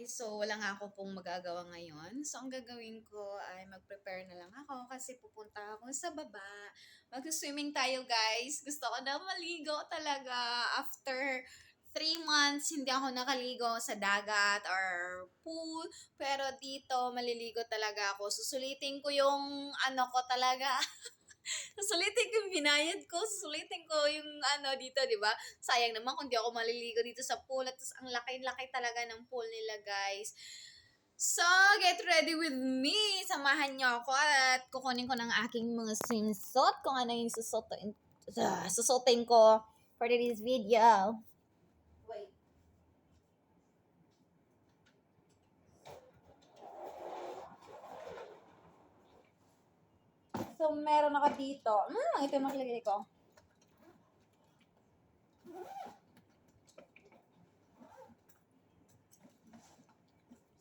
guys. So, wala nga ako pong magagawa ngayon. So, ang gagawin ko ay mag-prepare na lang ako kasi pupunta ako sa baba. Mag-swimming tayo, guys. Gusto ko na maligo talaga. After 3 months, hindi ako nakaligo sa dagat or pool. Pero dito, maliligo talaga ako. Susulitin ko yung ano ko talaga. Susulitin ko yung binayad ko, susulitin ko yung ano dito, di ba? Sayang naman kung di ako maliligo dito sa pool. At ang laki-laki talaga ng pool nila, guys. So, get ready with me. Samahan niyo ako at kukunin ko ng aking mga swimsuit kung ano yung susutin ko for this video. Wait. So, meron ako dito. Ito yung makilagay ko.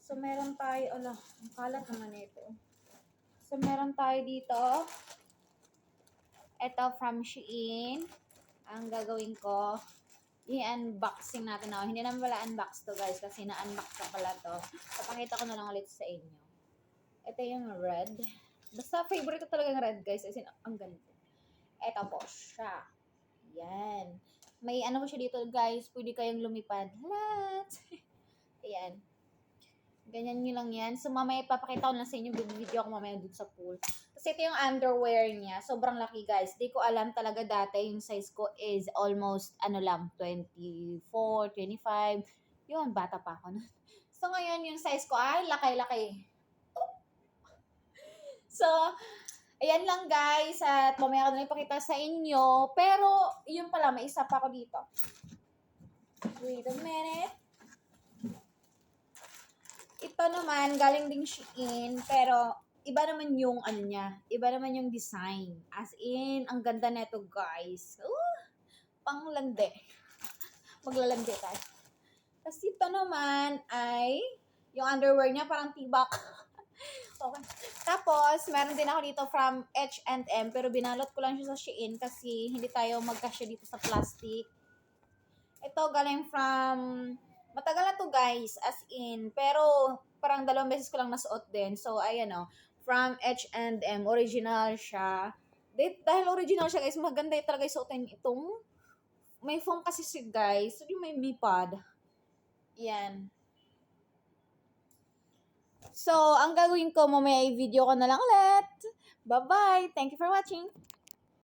So, meron tayo, ang kalat naman ito. So, meron tayo dito. Ito from Shein. Ang gagawin ko, i-unboxing natin ako. Hindi naman pala unbox to, guys, kasi na-unbox ko pala to. Papakita ko na lang ulit sa inyo. Ito yung red. Basta favorite ko talaga yung red, guys. As in, ang ganda. Ito po siya. Yan. May ano po siya dito, guys. Pwede kayong lumipad. Lahat. Ayan. Ganyan nyo lang yan. So, mamaya papakita ko lang sa inyo. Video ako mamaya dun sa pool. Kasi ito yung underwear niya. Sobrang laki, guys. Di ko alam talaga dati. Yung size ko is almost, 24, 25. Yun, bata pa ako nun. So, ngayon, yung size ko ay laki-laki. So, ayan lang, guys. At mamaya ko na ipakita sa inyo. Pero, yun pala, may isa pa ako dito. Wait a minute. Ito naman, galing ding Shein, pero iba naman yung ano niya, iba naman yung design. As in, ang ganda nito, guys. Panglande. Maglalande tayo. Tapos ito naman ay yung underwear niya parang tibak. Okay. Tapos, meron din ako dito from H&M, pero binalot ko lang siya sa Shein kasi hindi tayo magkasya dito sa plastic. Ito galing from, matagal na to, guys, as in, pero parang 2 beses ko lang nasuot din. So, ayan o, from H&M, original siya. Dahil original siya, guys, maganda talaga isuotin itong, may foam kasi siya, guys. So, yung may mipad. Yan. So, ang gagawin ko, mamaya i-video ko na lang ulit. Bye-bye! Thank you for watching!